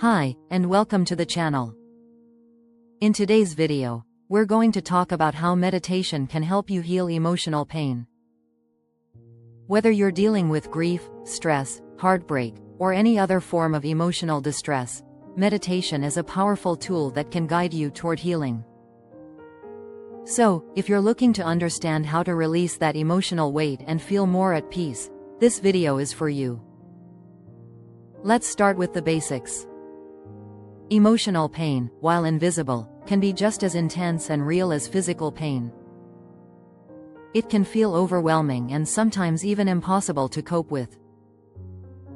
Hi, and welcome to the channel. In today's video, we're going to talk about how meditation can help you heal emotional pain. Whether you're dealing with grief, stress, heartbreak, or any other form of emotional distress, meditation is a powerful tool that can guide you toward healing. So, if you're looking to understand how to release that emotional weight and feel more at peace, this video is for you. Let's start with the basics. Emotional pain, while invisible, can be just as intense and real as physical pain. It can feel overwhelming and sometimes even impossible to cope with.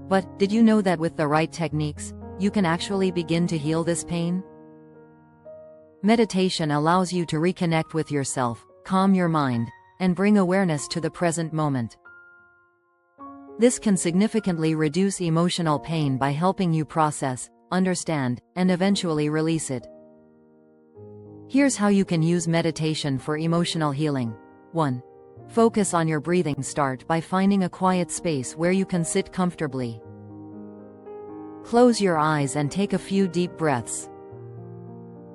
But, did you know that with the right techniques, you can actually begin to heal this pain? Meditation allows you to reconnect with yourself, calm your mind, and bring awareness to the present moment. This can significantly reduce emotional pain by helping you process, understand, and eventually release it. Here's how you can use meditation for emotional healing. 1. Focus on your breathing. Start by finding a quiet space where you can sit comfortably. Close your eyes and take a few deep breaths.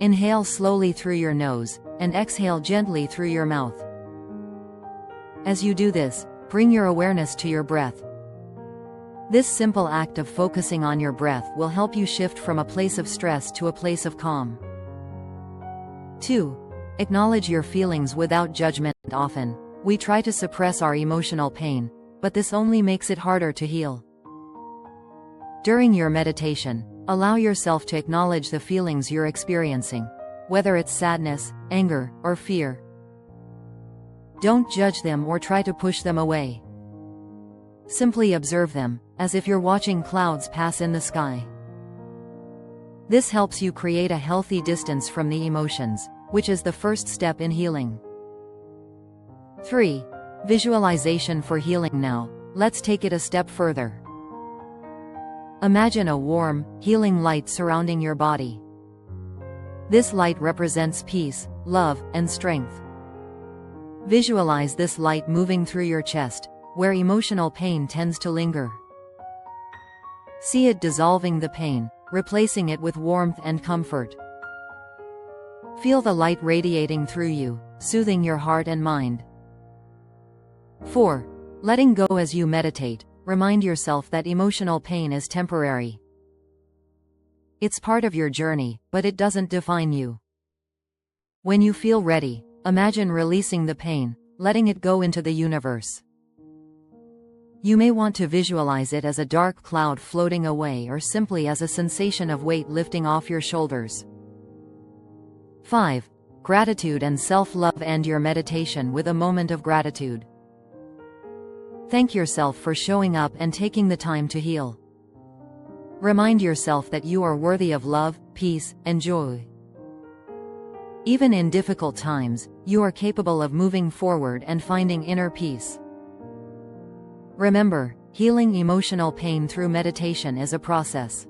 Inhale slowly through your nose, and exhale gently through your mouth. As you do this, bring your awareness to your breath. This simple act of focusing on your breath will help you shift from a place of stress to a place of calm. 2. Acknowledge your feelings without judgment. Often, we try to suppress our emotional pain, but this only makes it harder to heal. During your meditation, allow yourself to acknowledge the feelings you're experiencing, whether it's sadness, anger, or fear. Don't judge them or try to push them away. Simply observe them, as if you're watching clouds pass in the sky. This helps you create a healthy distance from the emotions, which is the first step in healing. 3. Visualization for healing. Now, let's take it a step further. Imagine a warm, healing light surrounding your body. This light represents peace, love, and strength. Visualize this light moving through your chest, where emotional pain tends to linger. See it dissolving the pain, replacing it with warmth and comfort. Feel the light radiating through you, soothing your heart and mind. 4. Letting go. As you meditate, remind yourself that emotional pain is temporary. It's part of your journey, but it doesn't define you. When you feel ready, imagine releasing the pain, letting it go into the universe. You may want to visualize it as a dark cloud floating away or simply as a sensation of weight lifting off your shoulders. 5. Gratitude and self-love. End your meditation with a moment of gratitude. Thank yourself for showing up and taking the time to heal. Remind yourself that you are worthy of love, peace, and joy. Even in difficult times, you are capable of moving forward and finding inner peace. Remember, healing emotional pain through meditation is a process.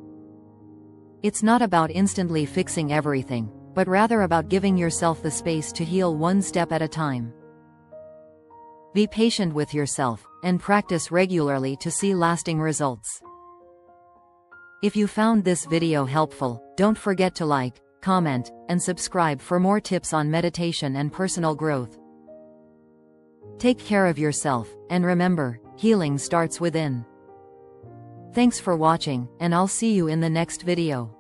It's not about instantly fixing everything, but rather about giving yourself the space to heal one step at a time. Be patient with yourself, and practice regularly to see lasting results. If you found this video helpful, don't forget to like, comment, and subscribe for more tips on meditation and personal growth. Take care of yourself, and remember, healing starts within. Thanks for watching, and I'll see you in the next video.